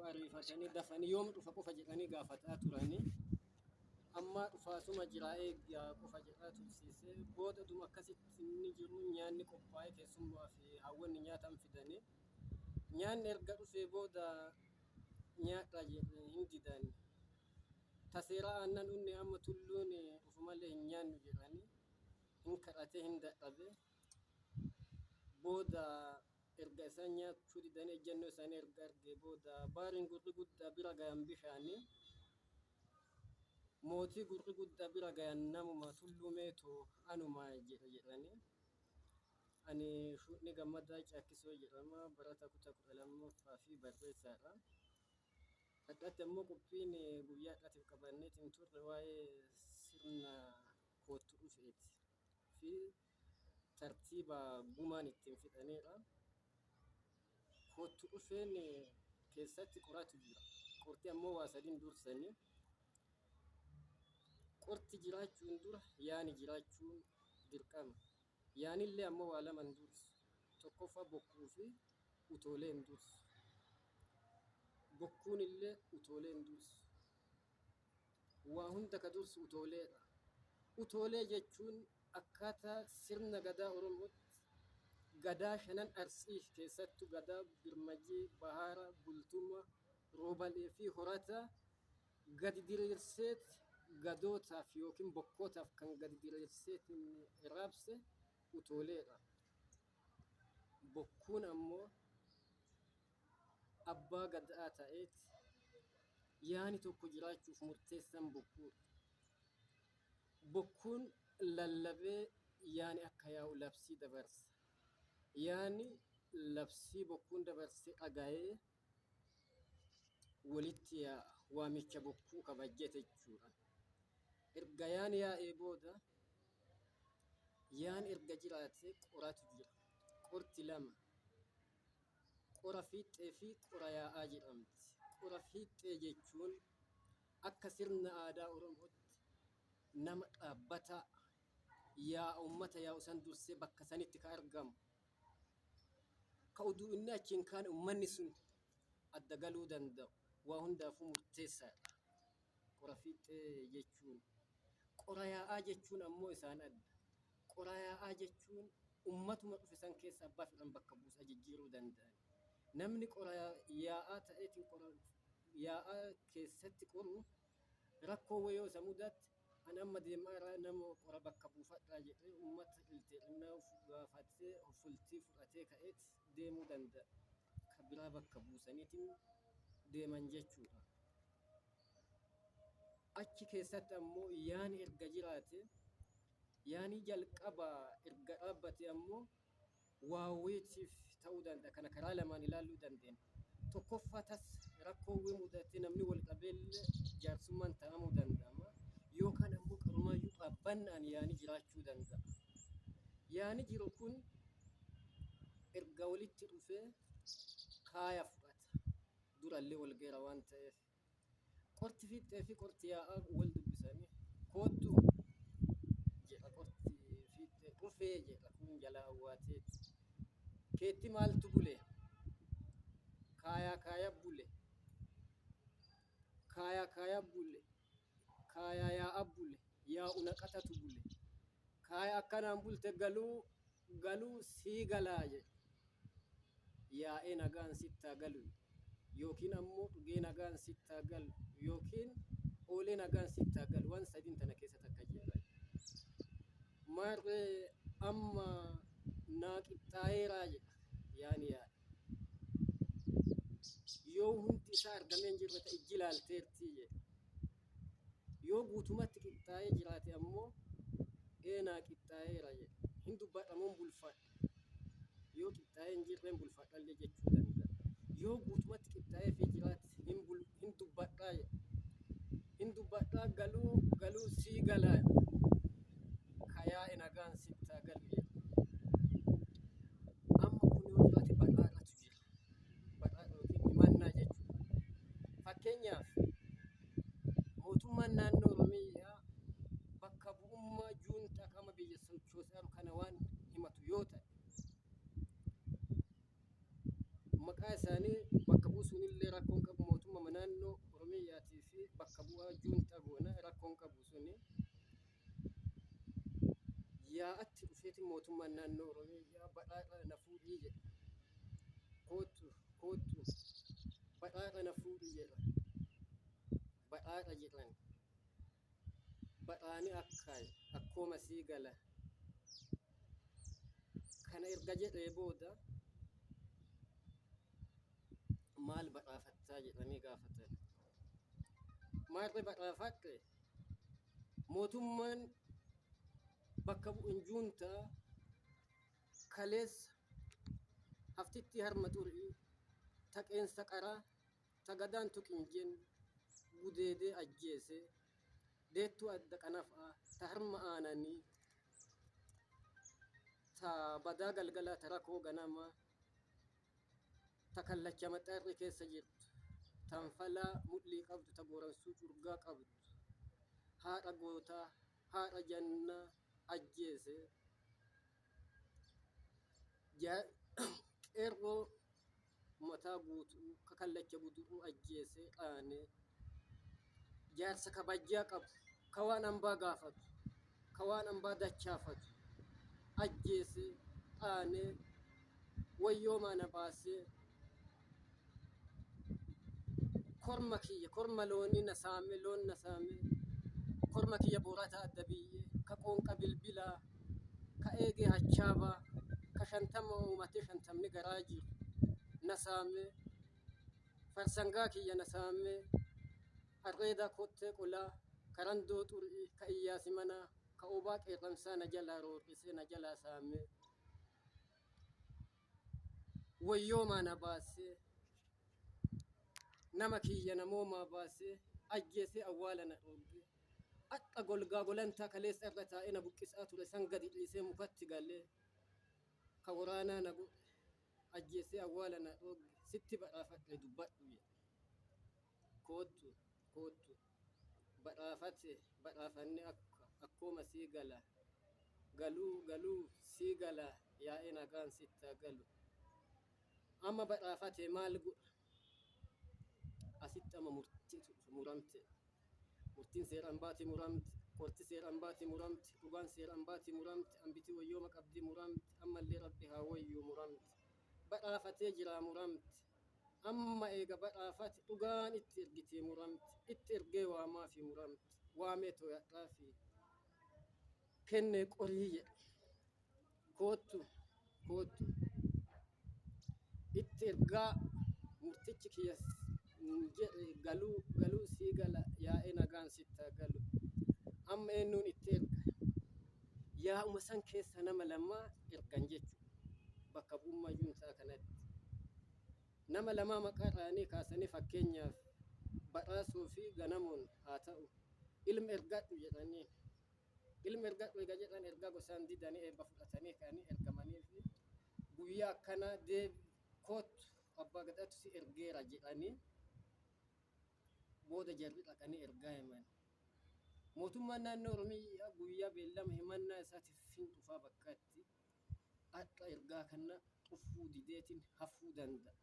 tokko ariifatanii dafanii yoom dhufa qofa jedhanii gaafataa turanii amma dhufaasuma jiraa eeggaa qofa jedhaa tursiisee booda dhuma akkasitti inni jiru nyaanni qophaa'ee keessummaa fi hawwanni nyaatan fidanii nyaanni erga dhufee booda nyaadhaa jedhee hin didan taseeraa aannan dhunne amma tulluun ufumallee hin nyaannu jedhanii hin kadhatee hin dadhabe booda erga isaan nyaachuu didanii ejjennoo isaanii erga argee booda baariin gurri guddaa bira gayan bishaanii mootii gurri guddaa bira gayan namuma tulluu meetoo anuma jedhanii ani Shuudhni Gammadaa Caakkisoo jedhama barata kutaa 12ffaa fi barreessaadha. Addatti ammoo qophiin guyyaa har'aatiif qabanneetiin turre waa'ee sirna kootti dhufeeti fi tartiiba gumaan ittiin fixaneedha. Kootti dhufeen keessatti qoratu jira. Qorti ammoo waa sadiin dursanii. Qorti jiraachuun dura yaani jiraachuun dirqama. Yaanillee ammoo waa laman dursu. Tokkoffaa bokkuu fi utooleen dursu. Bokkuun illee utooleen dursu. Waa hunda ka dursu utooleedha. Utoolee jechuun akkaataa sirna gadaa Oromootti gadaa shanan Arsii keessattuu gadaa Birmajii, Bahaara, Bultumaa, Roobalee fi Horata gadi diriirseet gadootaaf yookiin bokkootaaf kan gadi diriirseet raabse utooleedha. Bokkuun ammoo abbaa gadaa ta'eet yaani tokko jiraachuuf murteessan bokkuudha. Bokkuun lallabee yaani akka yaa'u labsii dabarsa. Yaani labsii bokkuun dabarse dhaga'ee walitti yaa'a waamicha bokkuu kabajjete jechuudha. Erga yaani yaa'ee booda yaan erga jiraatee qoratu jira. Qorti lama. Qora fiixee fi qora yaa'aa jedhamti. Qora fiixee jechuun akka sirna aadaa Oromootti nama dhaabbataa yaa uummata yaa'u san dursee bakka sanitti ka argamu. Ka uduu inni achiin kaan uummanni sun adda galuu danda'u. Waa hundaafuu murteessaadha. Qora fiixee jechuun. Qora yaa'aa jechuun ammoo isaan adda. Qora yaa'aa jechuun uummatuma dhufe san keessa abbaa fedhan bakka buusa jijjiiruu danda'an. Namni qora yaa'aa ta'eetiin qora yaa'aa keessatti qoru rakkoo wayoo isa mudatti an amma deemaa irraa nama qora bakka buufadhaa jedhee uummata ilteennaa gaafatee fultii fudhatee ka'eet deemuu danda'a. Ka biraa bakka buusaniitiin deeman jechuudha. Achi keessatti ammoo yaani erga jiraate yaani jalqaba erga dhaabbate ammoo waawweetiif ta'uu danda'a. Kana karaa lamaan ilaaluu dandeenya. Tokkoffaa tas rakkoowwan mudate namni wal qabeellee jaarsummaan ta'amuu danda'ama. Yookaan ammoo qarumaayyuu dhaabbannaan yaani jiraachuu danda'a. Yaani jiru kun erga walitti dhufee kaaya fudhata. Durallee wal geera waan ta'eef. Qorti fiixee fi qorti yaa'aa wal dubbisanii koottu jedha qorti fiixee dhufee jedha kun jalaa awwaateeti. Keetti maaltu bule? Kaaya bule. Kaaya bule. Kaaya yaa'a bule. Yaa'u naqatatu bule. Kaaya akkanaan bulte galuu sii galaa jedha. Yaa'ee nagaan sittaa galu. Yookiin ammoo dhugee nagaan sittaa galu. Yookiin oolee nagaan sittaa galu. Waan sadiin tana keessatti akka jirra. Maarree amma naa qixxaayeeraa jedha. Yaani yaa'e. Yoo hundi isaa argamee hin jirre ta'e ijji ilaalteertii jedha. Yoo guutumatti qixxaayee jiraate ammoo naa qixxaayeera jedha. Hin dubbadhamuun bulfadha. Yoo qixxaayee hin jirreen bulfadhallee jechuu danda'a. Yoo guutumatti qixxaayee fi jiraate hin dubbadhaa jedha. Hin dubbadhaa galuu sii galaa ka yaa'e nagaan sittaa galu jedha. Amma kun yoo jiraate badhaadhatu jira. Badhaadha yookiin himannaa jechuudha. Fakkeenyaaf mootummaan naannoo Oromiyaa bakka bu'ummaa juuntaa qaama biyya sochoosaa kana waan himatu yoo ta'e maqaa isaanii bakka buusuun illee rakkoon qabu mootummaan naannoo Oromiyaa badhaadha na fuudhii jedha. Kootu badhaadha na fuudhii jedha. Badhaadha jedhan. Badhaani akkooma sii gala. Kana erga jedhee booda maal badhaafattaa jedhanii gaafatan. Maalirra badhaafadhe? Mootummaan bakka bu'in juuntaa kaleessa haftitti harma xurii taqeensa qaraa tagadaan tuqinjeen gudeedee ajjeese deettuu adda qanafaa ta harma aananii ta badaa galgalaa ta rakoo ganamaa ta kallacha maxxarri keessa jirtu tanfalaa mudhii qabdu ta gooransuu curgaa qabdu haadha gootaa haadha jannaa ajjeese qeerroo mataa guutuu ka kallacha buduruu ajjeese dhaane jaarsa kabajjaa qabu ka waan hambaa gaafatu ka waan hambaa dachaafatu ajjeese dhaane wayyoo maana baasee korma loonii na saame loon na saame korma kiyya boorataa adda biyyee ka qoonqa bilbilaa ka eegee hachaabaa ka shantama uumatee shantamni garaa jiru na saame farsangaa kiyya na saame harreedaa kottee qolaa karandoo xurii ka iyyaasi manaa ka obaa qeerramsaa na jalaa roorrisee na jalaa saame wayyoomaa na baasee nama kiyya namoomaa baasee ajjeesee awwaala na dhoorgee akka golgaa golantaa kaleessa irra taa'ee na buqqisaa ture san gadi dhiisee mukatti galee ka waraanaa na godhe ajjeesee awwaala na dhoorge sitti badhaafadhe dubbadhu jedhe. Kootu badhaafanne akkooma sii gala galuu sii gala yaa'ee nagaan sittaa galu amma badhaafate maal godha asitti amma muramte murtiin seeraan baati muramte qorti seeraan baati muramte dhugaan seeraan baati muramte ambiti wayyooma qabdi muramte ammallee rabbi haa wayyuu muramte badhaafatee jiraa muramte amma eega badhaafate dhugaan itti ergitee muramte itti ergee waamaa fi muramte waamee tooyadhaa fi kennee qorii jedha. Kootu itti ergaa murtichi kiyya jedhe galuu sii gala yaa'ee nagaan sittaa galu amma eenyuun itti erga yaa'uma san keessa nama lamaa ergan jechuudha bakka bu'ummaa juuntaa kanatti nama lamaa maqaa dhaanii kaasanii fakkeenyaaf badhaasoo fi ganamoon haa ta'u ilma ergadhu jedhanii ilma ergadhu eega jedhan ergaa gosaan didanii eebba fudhatanii ka'anii ergamanii fi guyyaa akkanaa kootu abbaa gadhaatu si ergeera jedhanii booda jarri dhaqanii ergaa himan. Mootummaan naannoo Oromiyaa guyyaa beellama himannaa isaatiif fin dhufaa bakkaatti akka ergaa kana dhufuu dideetiin hafuu danda'a.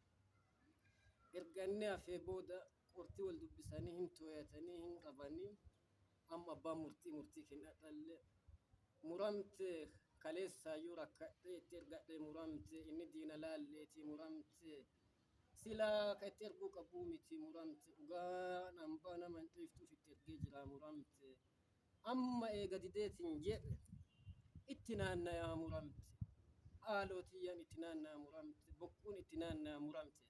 Erganni hafee booda qortii wal dubbisanii hin tooyatanii hin qabanii amma abbaan murtii kenna dhalle muramte kaleessaayyuu rakkadhee itti ergadhee muramte inni diina laalleetii muramte silaa ka itti erguu qabuu miti muramte dhugaan hambaa nama hin dhiiftuuf itti ergee jira muramte amma eega dideetiin jedhe itti naanna'aa muramte haalootiyyaan itti naanna'aa muramte bokkuun itti naanna'aa muramte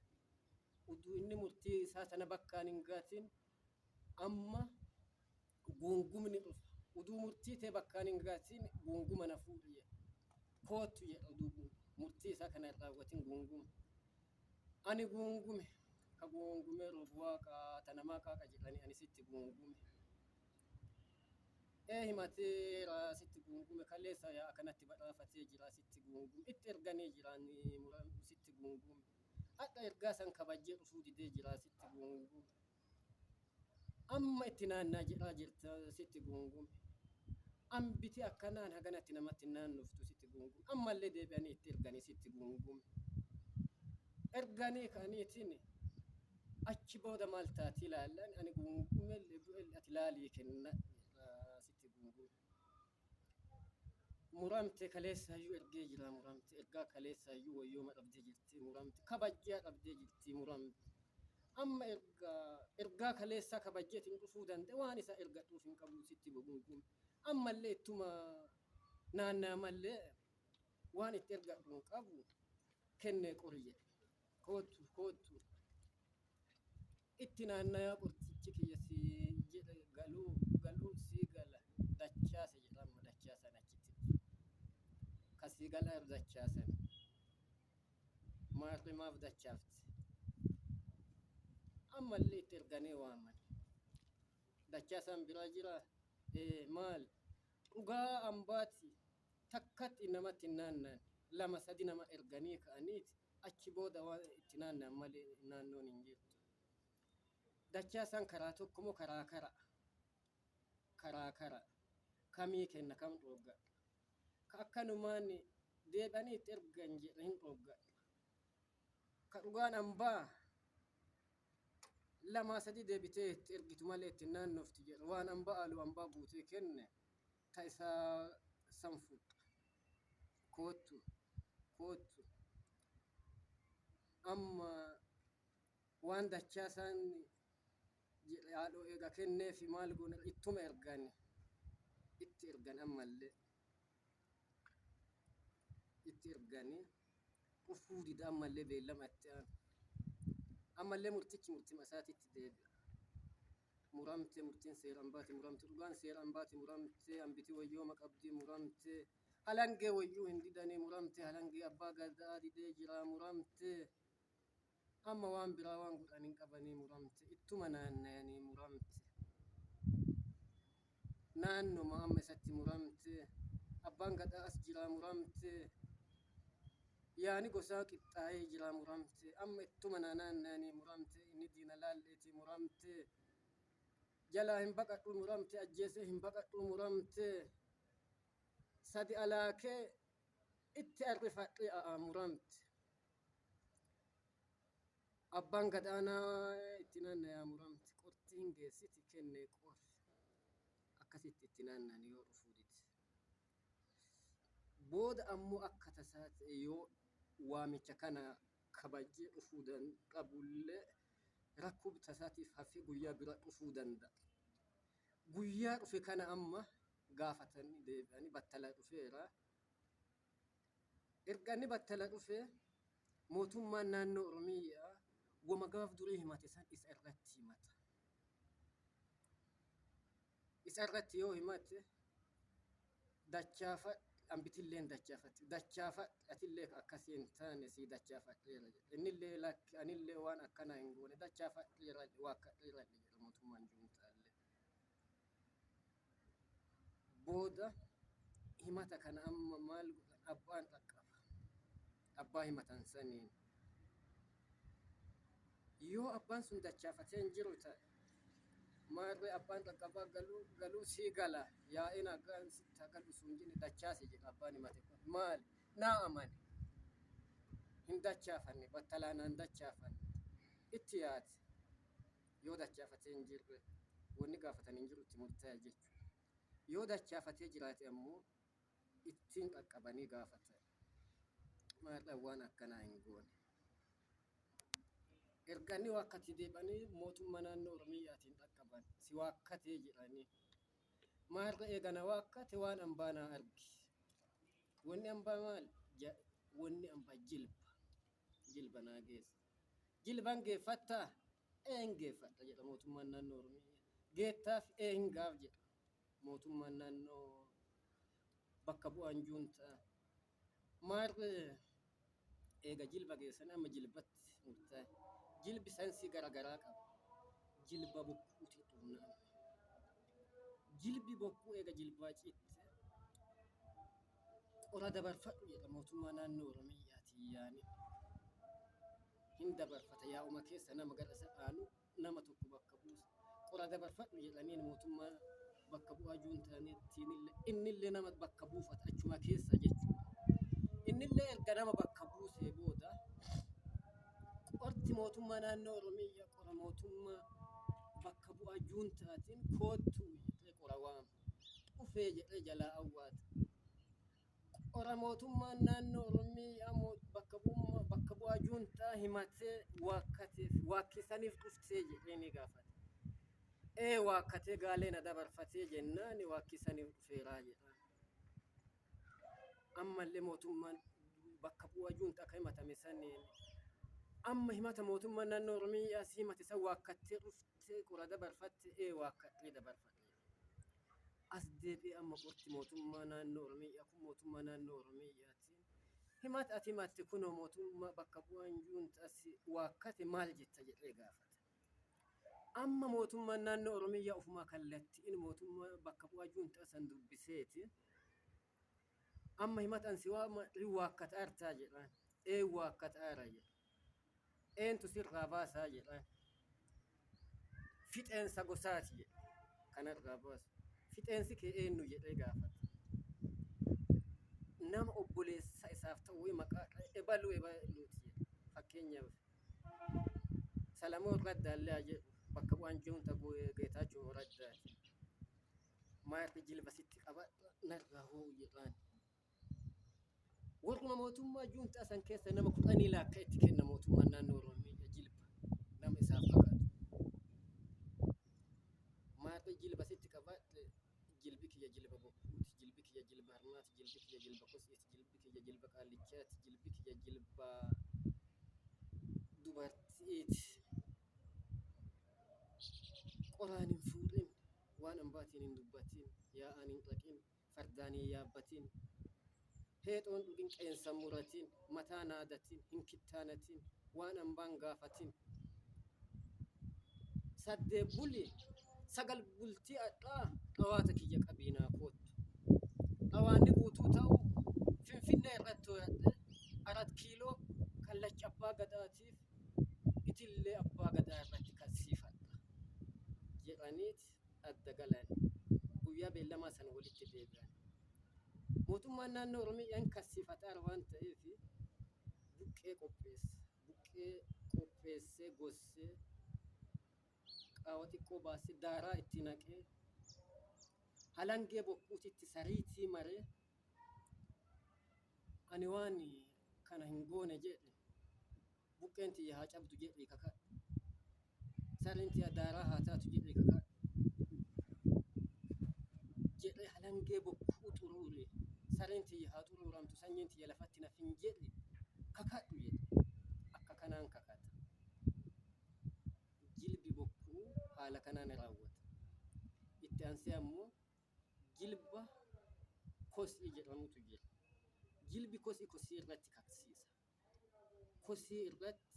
uduu inni murtii isaa tana bakkaan hin gaatin amma guungumni dhufa uduu murtii ta'e bakkaan hin gaatin guunguma na fuudhu jedhe. Kootu jedha uduu murtii isaa kana irraa raawwatin guunguma ani guungume ka guungume waaqa tanamaa qaaqa jedhanii ani sitti guungume himateera sitti guungume kaleessa yaa kanatti badhaafatee jira sitti guungume itti erganii jiraan sitti guungume akka ergaa san kabajjee dhufuu didee jira sitti guungume amma itti naannaa jedhaa jirta sitti guungume ambiti akkanaan haganatti namatti naannoftu sitti guungume ammallee deebi'anii itti erganii sitti guungume erganii kaniitiin achi booda maal taati ilaallan ani guungume ati laalii kenna sitti guungume muramte kaleessaayyuu ergee jira muramte ergaa kaleessaayyuu wayyooma dhabdee jirti muramte kabajjaa dhabdee jirti muramte amma ergaa kaleessaa kabajjeetiin dhufuu danda'e waan isa ergadhuuf hin qabu sitti bogunguun ammallee ittuma naannaa mallee waan itti ergadhu hin qabu kennee qori jedhe kootu itti naannaa qortichi kiyya si jedhe galuu sii gala dachaase jedhama dachaasan achitti kasii gala dachaasan maarri maaf dachaafte ammallee itti erganee waaman dachaasan biraa jira maal dhugaa ambaati takkatti namatti naannaan lama sadi nama erganii ka'aniiti achi booda waan itti naannaan malee naannoon hin jirtu dachaasan karaa tokkomoo karaa kara kamii kenna kam dhogga ka akkanumaan deebanii itti ergan jedhe hin dhogga ka dhugaan ambaa lama sadi deebitee itti ergitu malee itti naannofti jedhe waan ambaa alu ambaa buutee kenne ta isaa sanfudha kootu amma waan dachaasan jedhe haadhoo eega kenneefi maal goone ittuma itti ergan ammallee itti erganii dhufuu dida ammallee beellama itti aanu ammallee murtima isaatitti deebi'a muramte murtiin seeraan baate muramte dhugaan seeraan baate muramte hambiti wayyooma qabdi muramte halangee wayyuu hin didanii muramte halangee abbaa gadaa didee jira muramte amma waan biraa waan godhan hin qabanii muramte ittuma naannayanii muramte naannoma amma isatti muramte abbaan gadaa as jira muramte yaani gosaa qixxaayee jira muramte amma ittuma naannayanii muramte inni diina laalleeti muramte jalaa hin baqadhu muramte ajjeesee hin baqadhu muramte sadi alaakee itti arrifadhe muramte abbaan gadaanaa itti naannayaa muramte qortiin geessiti kennee qori akkasitti itti naannan yoo dhufuu diti booda ammoo akka tasaa ta'e yoo waamicha kana kabajjee dhufuu qabullee rakkoo tasaatiif hafee guyyaa bira dhufuu danda'a guyyaa dhufe kana amma gaafatanii deebi'anii battala dhufeera erganni battala dhufee mootummaan naannoo Oromiyaa wama gaaf durii himate san isa irratti yoo himate dachaafa ambitilleen dachaafa atillee akkasii hin taane si dachaafadheera jedhe innillee lakki anillee waan akkanaa hin goone dachaafadheera waakkadheera jedhe mootummaan juuntaallee booda himata kana amma maal godhan abbaan dhaqqaba abbaa himatan saniin yoo abbaan sun dachaafatee hin jiru ta'e maarree abbaan dhaqqabaa galuu sii gala yaa'in aggaan sitti galu sun jine dachaase jedha abbaan himate kun maal naa amane hin dachaafanne battalaanaan dachaafanne itti yaate yoo dachaafatee hin jirre wanni gaafatan hin jiru itti murtaa'e jechuudha yoo dachaafatee jiraate ammoo ittiin qaqqabanii gaafatan maadhaan waan akkanaa hin goone erganni wakkatti deebanii mootummaa naannoo Oromiyaatiin dhaqqaban si wakkatee jedhanii maarra eegana wakkate waan ambaanaa argi wanni ambaa maal wanni ambaa jilba naa geessa jilban geeffattaa een geeffadha jedha mootummaan naannoo Oromiyaa geettaaf een gaaf jedha mootummaan naannoo bakka bu'aan juuntaa maarra eega jilba geessan amma jilbatti murtaa'e jilbi sansii garagaraa qaba jilba bokkuuti dhumnaan jilbi bokkuu eega jilbaa ciitte qora dabarfadhu jedha mootummaa naannoo Oromiyaatii yaani hin dabarfata yaa'uma keessa nama gara isa dhaanu nama tokko bakka buusa qora dabarfadhu jedhaniin mootummaa bakka bu'aa juuntaaniittiin innillee nama bakka buufata achuma keessa jechuudha innillee erga nama bakka buusee booda qorti mootummaa naannoo Oromiyaa qora mootummaa bakka bu'aa juuntaatiin koottuu jedhee qora waama dhufee jedhee jalaa awwaata Oromootummaan naannoo Oromiyaa bakka bu'aa juuntaa himatee waakkisaniif dhuftee jedhee ni gaafate. Waakkatee gaalee na dabarfatee jennaan waakkisaniif dhufeeraa jedha. Ammallee mootummaan bakka bu'aa juuntaa akka himatame saniin amma himata mootummaan naannoo Oromiyaa si himate san waakkattee dhuftee qura dabarfatte waakkatee dabarfadhe. As deebi'ee amma qorti mootummaa naannoo Oromiyaa kun mootummaa naannoo Oromiyaatiin himata ati himatte kunoo mootummaa bakka bu'aan juuntaa si waakkate maal jetta jedhee gaafate. Amma mootummaan naannoo Oromiyaa ofumaa kallattiin mootummaa bakka bu'aa juuntaa san dubbiseeti. Amma himatan si waakkata artaa jedhaan. Waakkata ara jedha. Eentu sirraa baasaa jedhaan. Fixeensa gosaati jedha. Kanarraa baasu. Fixeensi kee eenyu jedhee gaafate. Nama obboleessa isaaf ta'uu maqaa ebaluuti jedha. Fakkeenyaaf Salamoon Raddaallee jedhu bakka bu'aan juuntaa Geetaachoo Raddaati. Maarri jilba sitti qabadha narraa hoo jedhaan. Warruma mootummaa juuntaa san keessa nama 10 lakka itti kenna mootummaan naannoo Oromiyaa jilba nama isaaf fakkaatu. Maarri jilba sitti qabadha jilbi kiyya jilba bokkuuti, jilbi kiyya jilba harmaati, jilbi kiyya jilba kosiiti, jilbi kiyya jilba qaallichaati, jilbi kiyya jilba dubartiiti. Qoraan hin fuudhin, waan hambaatiin hin dubbatin, yaa'aan hin dhaqin, fardaan hin yaabbatin. Heexoon dhugin qeensa muratin, mataa naadatin, hin kittaanatin, waan hambaan gaafatin. Saddeet buli sagal bultii adhaa dhawaata kiyya qabiinaa koottu. Dhawaanni guutuu ta'u Finfinnee irratti to'adhe 4 kiiloo kallacha abbaa gadaatiif itillee abbaa gadaa irratti kalsiifadha jedhaniit adda galan. Guyyaa beellamaa sana walitti deebi'an. Mootummaan naannoo Oromiyaan kalsiifataa waan ta'eef buqqee qopheessee gossee qaawwa xiqqoo baasee daaraa itti naqee halangee bokkuutitti sariitii maree ani waan kana hin goone jedhe buqqeen tiyya haa cabdu jedhee kakadhe. Sariin tiyya daaraa haa taatu jedhee kakadhe. Jedhee halangee bokkuu xuruure. Sariin tiyya haa xuruuramtu sanyiin tiyya lafatti nafin jedhe kakadhu jedhe. Akka kanaan kakata. Jilbi bokkuu haala kanaan raawwata. Itti aansee ammoo jilba kosii jedhamutu jira. Jilbi kosii irratti kaksiisa. Kosii irratti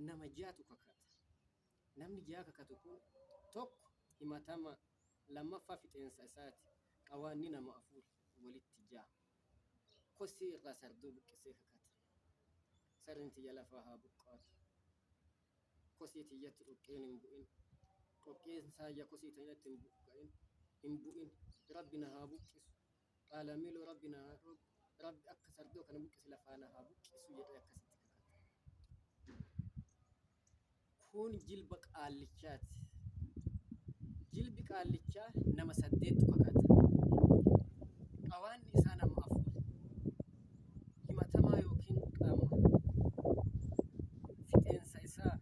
nama jaatu kakata. Namni jaa kakatu kun tokko himatama lammaffaa fixeensa isaati. Qawaanni nama 4 walitti jaa. Kosii irraa sarduu buqqisee kakata. Sariin tiyya lafaa haa buqqaatu. Kosii tiyyatti dhoqqeen hin bu'in. Dhoqqeen saayya kosii tiyyatti hin bu'in. Rabbi na haa buqqisu. Qaalamiiloo Rabbi na haa dhoobu. Rabbi akka sardoo kana buqqise lafaa na haa buqqisu jedhee akkasitti kakata. Kun jilba qaallichaati. Jilbi qaallichaa nama 8tu kakata. Qawaanni isaa nama 4. Himatamaa yookiin qaama. Fixeensa isaa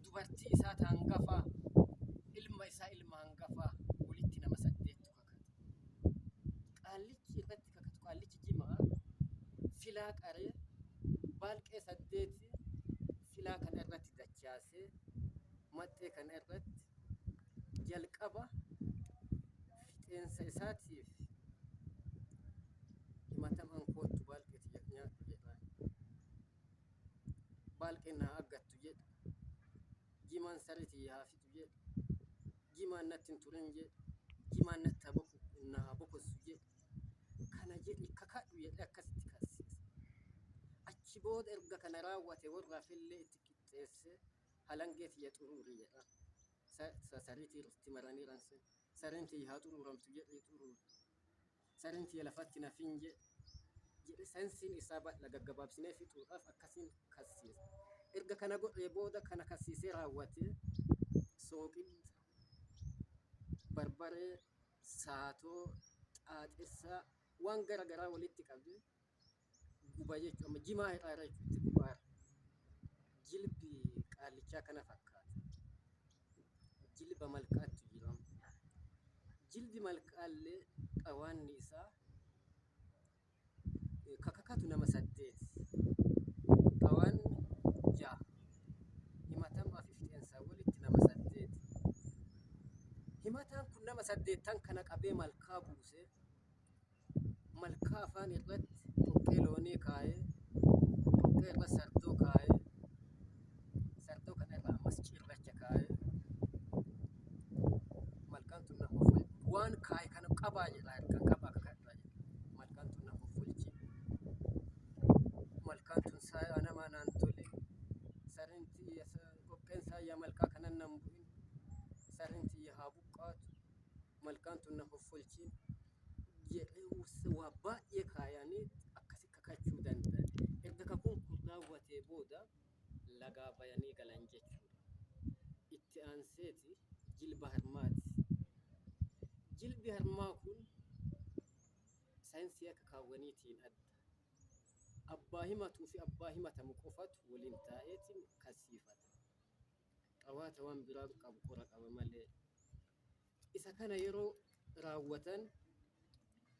dubartii isaa hangafaa ilma isaa ilma hangafaa walitti nama 8tu kakata. Qaallichi irratti kakatu qaallichi jimaa filaa qaree baalqee 8 filaa kana irratti dachaasee maxxee kana irratti jalqaba fixeensa isaatiif himatamaan koottu baalqeeti nyaattu jedhaan. Baalqeen naa aggattu jedha. Jimaan sariitii haa fixu jedha. Jimaan natti hin turin jedha. Jimaan natti naa bokosu jedha. Kana jedhi kakadhu jedhe akkasitti kalsiisa. Achi booda erga kana raawwate warraaf illee itti qixxeesse halangee tiyya xuruuri jedha. Sariitii irratti maraniiran sun sariin tiyya haa xuruuramtu jedhee xuruuri. Sariin tiyya lafatti nafin jedhe sensiin isaa bal'a gaggabaabsinee fixuudhaaf akkasiin kalsiisa. Erga kana godhee booda kana kalsiisee raawwate sooqidda barbaree saatoo xaaxessaa waan garagaraa walitti qabee guba jechuudha. Amma jimaa irraa jechuutti gubaa jilbi qaallichaa kana fakkaata. Jilba malkaatti jiramu. Jilbi malkaallee qawaanni isaa kakakatu nama 8 qawaanni 6 himatamaa fi fixeensaa walitti nama 8 himataan kun nama 8 kana qabee malkaa buusee malkaa afaan irratti dhoqqee loonii kaayee dhoqqee irra sardoo kaayee sardoo kana irra ammas cirracha kaayee malkaan tun na waan kaayee kana qabaa jedha harkaan qabaa kakadhaa jedha malkaan tun na hoffolchi malkaan tun saa namaa naan tole sarinti dhoqqeen saa yaa malkaa kanan nan bu'in sarinti yaa haa buqqaatu malkaan tun na hoffolchiin jedhee waa baay'ee kaayanii akkasi kakachuu danda'an. Erga kakuun kun raawwatee booda lagaa bayanii galan jechuudha. Itti aanseeti jilba harmaati. Jilbi harmaa kun saayinsii akka kaawwaniitiin adda. Abbaa himatuu fi abbaa himatamu qofatu waliin taa'eetiin kasiifata. Qawaata waan biraa qabu qora qaba malee. Isa kana yeroo raawwatan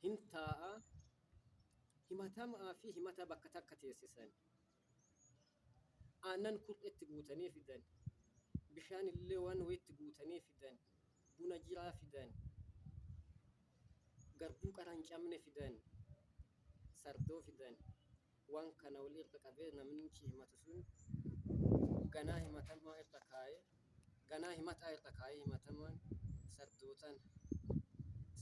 hin taa'a himatamaa fi himata bakka takka teessisan. Aannan kur'etti guutanii fidan. Bishaan illee waan wayitti guutanii fidan. Buna jiraa fidan. Garbuu qarancamne fidan. Sardoo fidan. Waan kana wal irra qabee namnichi himatu sun ganaa himatamaa irra kaayee ganaa himataa irra kaayee himatamaan sardootan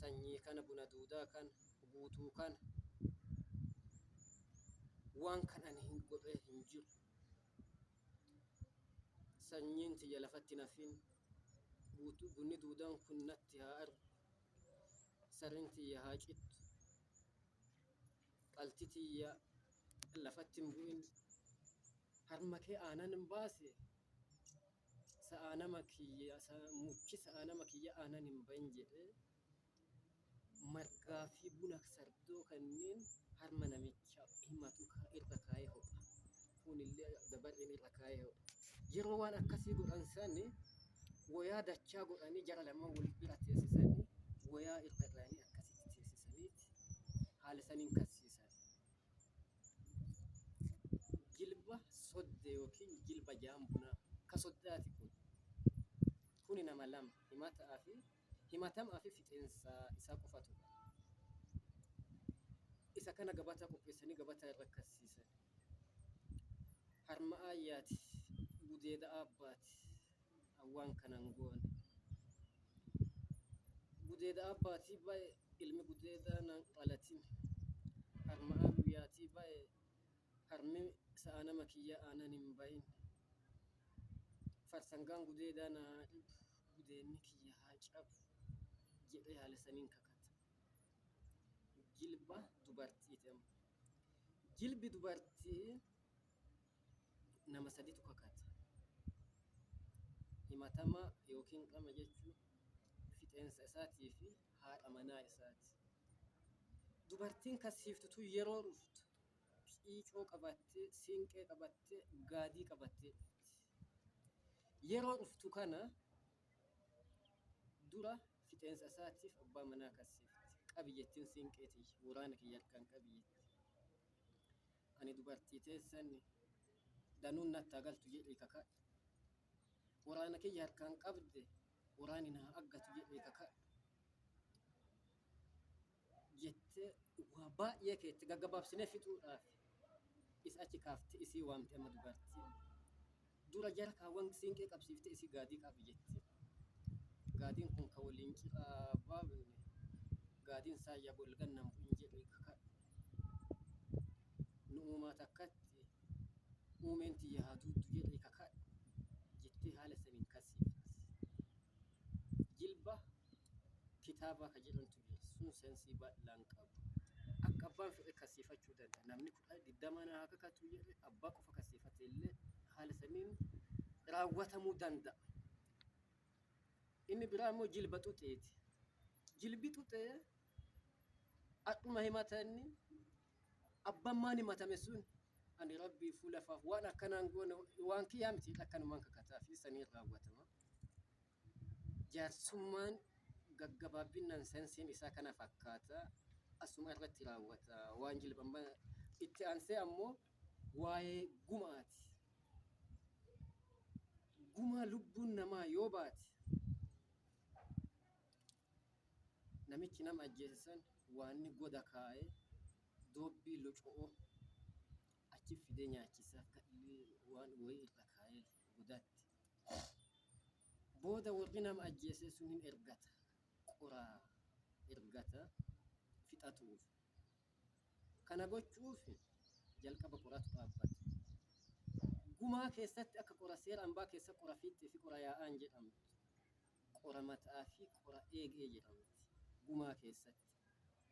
sanyii kana buna duudaa kan guutuu kan waan kanan hin godhee hin jiru sanyiin tiyya lafatti nafin guutuu bunni duudaan kun natti haa argu sarin tiyya haa cittu qalti tiyya lafatti hin bu'in harma kee aanan hin baase sa'aanama kiyya muchi sa'aanama kiyya aanan hin bahin jedhee margaa fi buna sardoo kanneen harma namicha himatu irra kaayee hodha. Kunillee dabareen irra kaayee hodha. Yeroo waan akkasii godhan sani wayaa dachaa godhanii jara lama wal bira teessisanii wayaa irra irraanii akkasitti teessisaniiti haala saniin kasiisan. Jilba sodde yookiin jilba jaambunaa ka soddaati kun. Kuni nama lama himatamaa fi fixeensaa isaa qofatu. Isa kana gabataa qopheessanii gabataa irra kasiisan. Harma ayyaati gudeeda abbaati waan kanan goon. Gudeeda abbaatii baay'ee ilmi gudeedaa nan dhalatin. Harma ayyaatii baay'ee harmi sa'aanama kiyya aanan hin bahin. Farsangaan gudeedaa naa dhibu gudeenni kiyya haa cabu jedhee haala saniin kakata. Jilba dubartiiti amma. Jilbi dubartii nama sadiitu kakata. Himatamaa yookiin qama jechuun fixeensa isaatii fi haadha manaa isaati. Dubartiin kasiiftutu yeroo dhuftu ciicoo qabattee, siinqee qabattee, gaadii qabattee dhufti. Yeroo dhuftu kana dura fixeensa isaatiif abbaa manaa kasiifti. Qabiyettiin siinqeeti waraana kiyya harkaan qabiyyetti. Ani dubartii teessan danuun natti agaltu jedhee kakadha. Waraana kiyya harkaan qabde waraani na aggatu jedhee kakadha. Jettee waa baay'ee keetti gaggabaabsinee fixuudhaaf isa achi kaaftee isii waamte amma dubartiin. Dura jara kaawwan siinqee qabsiiftee isii gaadii qabi jetti. Gaadiin kun ka waliin cidhaa baafne gaadiin saayyaa golgannan bu'in jedhee kakadha. Nu uumaa takkatti uumeen tiyya haa duuddu jedhee kakadha jettee haala saniin kasiifti. Jilba kitaabaa ka jedhamtu sun sensii bal'aan qabu. Akka abbaan fedhe kasiifachuu danda'a. Namni 20 haa kakatu jedhee abbaa qofa kasiifate illee haala saniin raawwatamuu danda'a. Inni biraa immoo jilba xuxeeti. Jilbi xuxee akkuma himatanii abbaan maan himatame sun ani rabbii fuulafaaf waan akkanaan goone waan kiyyaa miti akkanumaan kakataa fi saniin raawwatama. Jaarsummaan gaggabaabbinaan sensiin isaa kana fakkaata asuma irratti raawwata waan jilbama itti aansee ammoo waa'ee gumaati. Gumaa lubbuun namaa yoo baate namichi nama ajjeesisan waanni goda kaa'ee doobbii loco'oo achi fidee nyaachisaaf waan wayii irra kaa'ee godaatti. Booda warri nama ajjeese sun hin ergata qoraa ergata fixatuuf. Kana gochuuf jalqaba qoratu dhaabbata. Gumaa keessatti akka qora seera hambaa keessa qora fiixee fi qora yaa'aan jedhamtu. Qora mataa fi qora eegee jedhamti. Gumaa keessatti.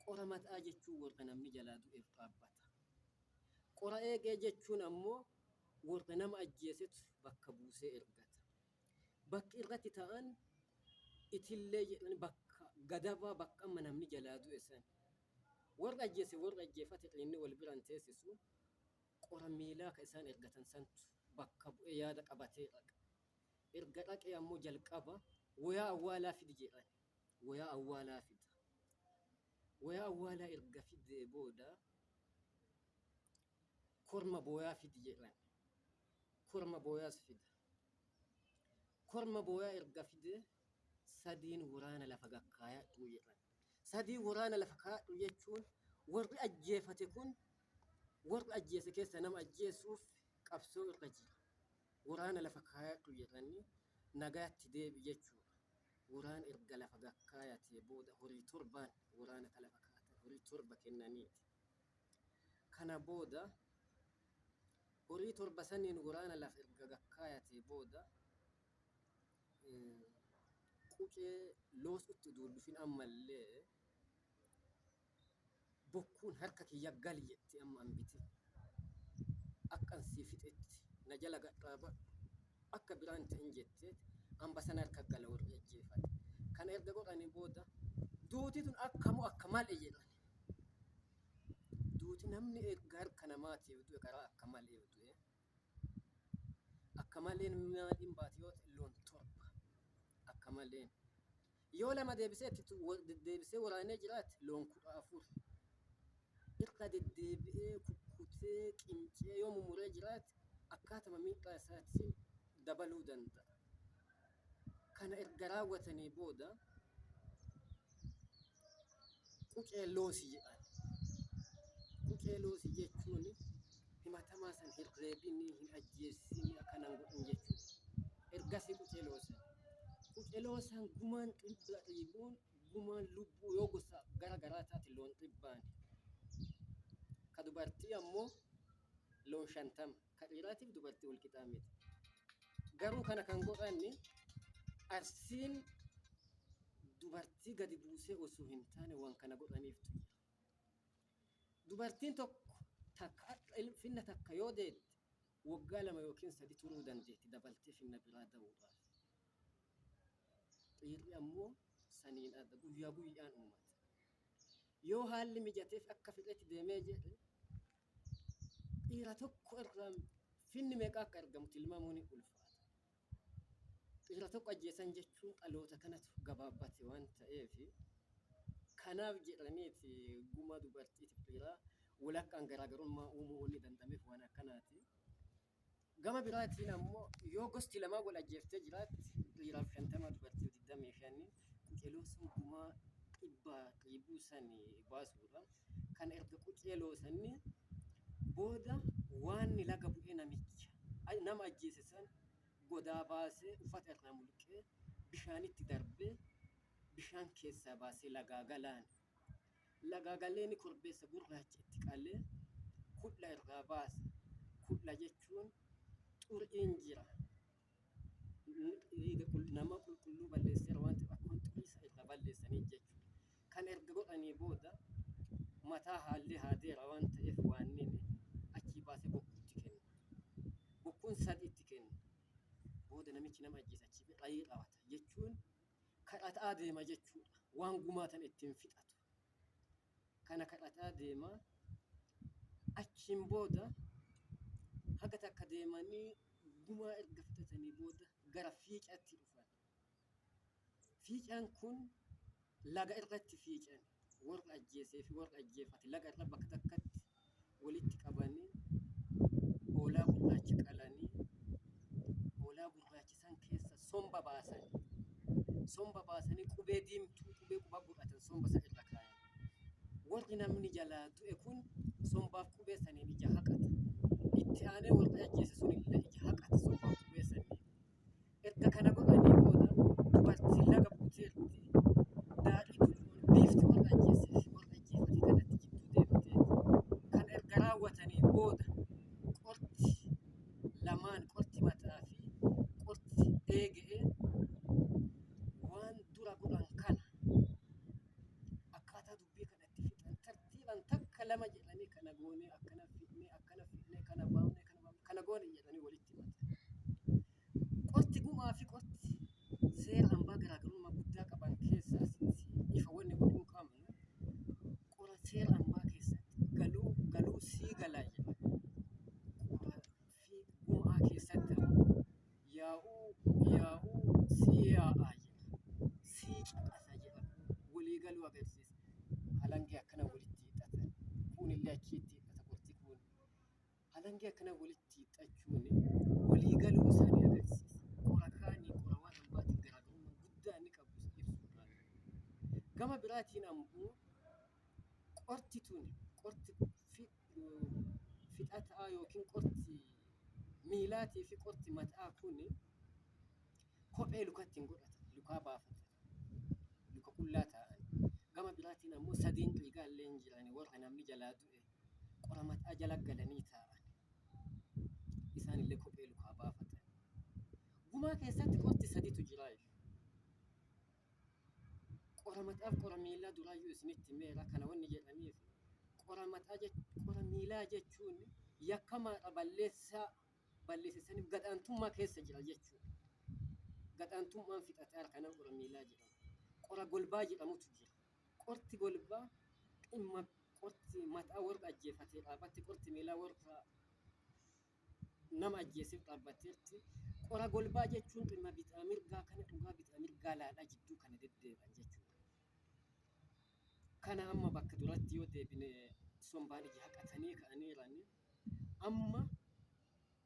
Qora mataa jechuun warra namni jalaa du'eef dhaabbata. Qora eegee jechuun ammoo warra nama ajjeesetu bakka buusee ergata. Bakki irratti ta'an itillee jedhanii bakka gadabaa bakka amma namni jalaa du'e san. Warra ajjeese warra ajjeefate inni wal biraan teessisu qora miilaa ka isaan ergatan santu bakka bu'ee yaada qabatee dhaqa. Erga dhaqee ammoo jalqaba wayaa awwaalaa fidi jedhan. Wayaa awwaalaa fida. Wayaa awwaalaa erga fidee booda korma booyaa fidi jedhan. Korma booyaas fida. Korma booyaa erga fide sadiin waraana lafa gakkaayaa jedhan. Sadii waraana lafa kaa'u jechuun warri ajjeefate kun warri ajjeese keessa nama ajjeesuuf qabsoo irra jira. Waraana lafa kaa'u jedhanii nagaatti deebi jechuudha. Waraana erga lafa gakkaayatee booda horii torbaan waraana ka lafa kaa'atan horii torba kennaniiti. Kana booda horii torba saniin waraana lafa erga gakkaayatee booda qucee loos itti duullufin ammallee bokkuun harka kiyya gali jetti amma hambiti. Akkan sii fixetti na jala gadhaaba akka biraan ta'in jettee hamba sana harka gala warri ajjeefate. Kana erga godhanii booda duuti tun akkamoo akka malee jedhan. Duuti namni erga harka namaatiif du'e karaa akka malee du'e. Akka maleen maaliin baate yoo ta'e loon torba. Akka maleen yoo lama deebisee waraanee jiraate loon 14 irra deddeebi'ee kukkutee qincee yoo mummuree jiraate akkaatuma miidhaa isaatiin dabaluu danda'a. Kana erga raawwatanii booda qucee loosii jedhan. Qucee loosii jechuun himatamaa san hirreebinii hin ajjeesinii akkanaan godhan jechuudha. Ergasii qucee loosan. Qucee loosan gumaan dhibba dhiibuun gumaan lubbuu yoo gosa gara garaa taate loon dhibbaan. Ka dubartii ammoo loon 50. Ka dhiiraatiif dubartii wal qixaa miti. Garuu kana kan godhanni arsiin dubartii gadi buusee osoo hin taane waan kana godhaniif tuya. Dubartiin tokko takka finna takka yoo deette waggaa 2 yookiin 3 turuu dandeetti dabaltee finna biraa da'uudhaaf. Dhiirri ammoo saniin adda guyyaa guyyaan uummata. Yoo haalli mijateef akka fedhetti deemee jedhe dhiira tokko irraa finni meeqa akka argamu tilmaamuun ni ulfaata. Dhiira tokko ajjeesan jechuun dhaloota kanatu gabaabbate waan ta'eef kanaaf jedhaniiti guma dubartiitiif dhiiraa walakkaan garaagarummaa uumuu wanni danda'ameef waan akkanaati. Gama biraatiin ammoo yoo gosti lamaa wal ajjeeftee jiraatti dhiiraaf 50 dubartii 25 quceeloo sun gumaa dhiibuu sanii baasuudha. Kan erga quceeloo sanii booda waan laga bu'ee namicha nama ajjeese san godaa baasee uffata irraa mulqee bishaanitti darbee bishaan keessaa baasee lagaa galaan. Lagaa galeen korbeessa gurraacha itti qalee kudla irraa baasa. Kudla jechuun xuriin jira. Nama qulqulluu balleesseera waan ta'eef akkuma xuriisa irra balleessanii jechuudha. Kan erga godhanii booda mataa haallee haadeera waan ta'eef waan inni achii baasee bokkuutti kenna. Bokkuun 3 itti kenna. Booda namichi nama ajjeese achii dhayee qabata jechuun kadhataa deema jechuudha. Waan gumaatan ittiin fixatu. kana kadhataa deemaa achiin booda haga takka deemanii gumaa erga fixatanii booda gara fiicaatti dhufan. Fiicaan kun laga irratti fiican warra ajjeesee fi warra ajjeefate laga irra bakka takkatti walitti qabanii hoolaa gurraacha qalanii hoolaa gurraacha san keessa somba baasanii qubee diimtuu qubee quba godhatan somba san irra kaayan. Warri namni jalaa du'e kun sombaaf qubee saniin ija haqata. Itti aanee warri ajjeese sun illee ija haqata sombaaf qubee saniin. Erga kana godhanii booda dubartiin laga buuteerti daadhii biifti warra ajjeesee fi warra ajjeefate kanatti jidduu deemtee kan erga raawwatanii booda qorti lamaan qorti mataa fi qorti eegee waan dura godhan kana akkaataa dubbii kanatti fixan tartiibaan takka lama jedhanii kana goonee akkana fixnee kana baafnee kana goone jedhanii walitti himatan. Qorti gumaa fi qorti seera hambaa garaagarummaa guddaa qaban keessa asitti ifa wanni godhuu qabnu qora seera hambaa keessatti galuu sii galaa jedha. Qora fi gumaa keessatti yaa'uu sii yaa'aa jedha. Sii caqasa jedha. Walii galuu agarsiisa. Halangee akkana walitti hiixatan. Kunillee achitti hiixata qorti kun. Halangee akkana walitti hiixachuun walii galuu isaanii agarsiisa. Qora kaanii qora waan hambaatiin garaagarummaa guddaa inni qabu ibsuudhaan. Gama biraatiin ammoo qorti tun qorti fixataa yookiin qorti miilaatii fi qorti mataa kun kophee lukatti hin godhatan lukaa baafatan luka qullaa ta'an. Gama biraatiin ammoo sadiin dhiigaa illee hin jiran warra namni jalaa du'e qora mataa jala galanii taa'an isaan illee kophee lukaa baafatan. Gumaa keessatti qorti sadiitu jira. Qora mataaf qora miilaa duraayyuu isinitti himeera kana wanni jedhaniif qora miilaa jechuun yakkamaadha balleessisaniif gadhaantummaa keessa jira jechuudha. Gadhaantummaan fixatee harkanaan qora miilaa jedhama. Qora golbaa jedhamutu jira. Qorti golbaa dhimma qorti mataa warra ajjeefatee dhaabatte qorti miilaa warra nama ajjeeseef dhaabbatteetti. Qora golbaa jechuun dhimma bitaa mirgaa kana dhugaa bitaa mirgaa laadhaa jidduu kana deddeebi'an jechuudha. Kana amma bakka duratti yoo deebine sombaan ija haqatanii ka'aniirani. Amma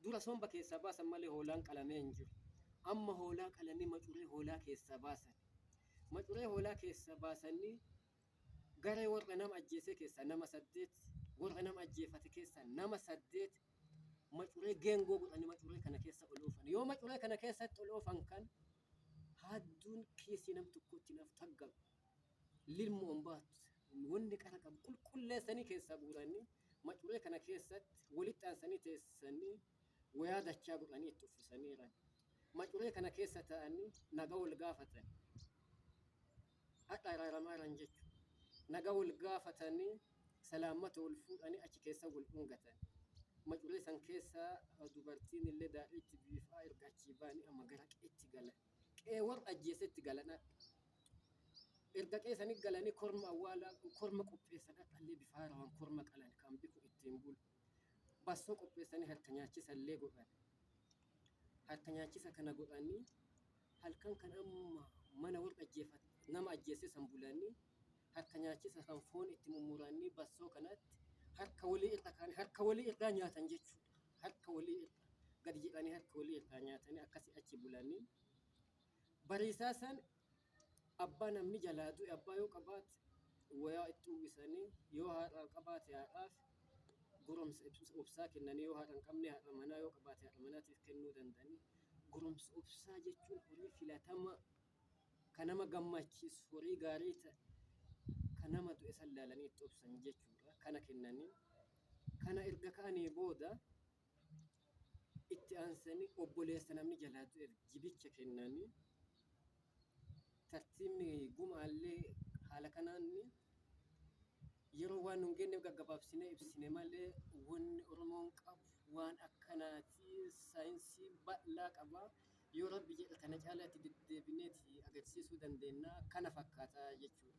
dura somba keessaa baasan malee hoolaan qalamee hin jiru. Amma hoolaa qalanii macuree hoolaa keessaa baasan. Macuree hoolaa keessaa baasanii garee warra nama ajjeesee keessaa nama 8 warra nama ajjeefate keessaa nama 8 macuree geengoo godhanii macuree kana keessa ol oofan. Yoo macuree kana keessatti ol oofan kan hadduun kiisii nam tokkotti naaf taggam lilmoon baatu wanni qara qabu qulqulleessanii keessaa guuranii macuree kana keessatti walitti aansanii teessanii wayaa dachaa godhanii itti uffisaniiran. Macuree kana keessa ta'anii nagaa wal gaafatan. Hadha araaramaadhaan jechuudha. Nagaa wal gaafatanii salaammata wal fuudhanii achi keessa wal dhungatan. Macuree san keessa dubartiin illee daadhiitti biifaa erga achii ba'anii amma gara qeetti galan. Qee warra ajjeesetti galanaa. Erga qeessanii galanii korma awwaalaa korma qopheessan dhallee bifa haaraan korma qalan kan bifu ittiin bulu. Bassoo qopheessanii harka nyaachisa illee godhan. Harka nyaachisa kana godhanii halkan kan amma mana warra ajjeefate nama ajjeese san bulanii harka nyaachisa kan foon itti mummuranii bassoo kanatti harka walii irra kaan harka walii irraa nyaatan jechuudha. Harka walii irra gadi jedhanii harka walii irraa nyaatanii akkasii achi bulanii bariisaa san abbaa namni jalaa du'e abbaa yoo qabaate wayaa itti uwwisanii yoo haadha qabaate haadhaaf goromsa obsaa kennanii yoo haadha hin qabne haadha manaa yoo qabaate haadha manaatiif kennuu danda'anii goromsa obsaa jechuun horii filatama kan nama gammachiisu horii gaarii ta'e kan nama du'e san laalanii itti obsan jechuudha. Kana kennanii kana erga kaanii booda itti aansanii obboleessa namni jalaa du'eef jibicha kennanii tartiibni gumaallee haala kanaan yeroo waan nun geenyeef gaggabaabsinee ibsine malee wanni Oromoon qabu waan akkanaati saayinsii bal'aa qaba. Yoo Rabbi jedhe kana caalaatti deddeebineeti agarsiisuu dandeenya kana fakkaata jechuudha.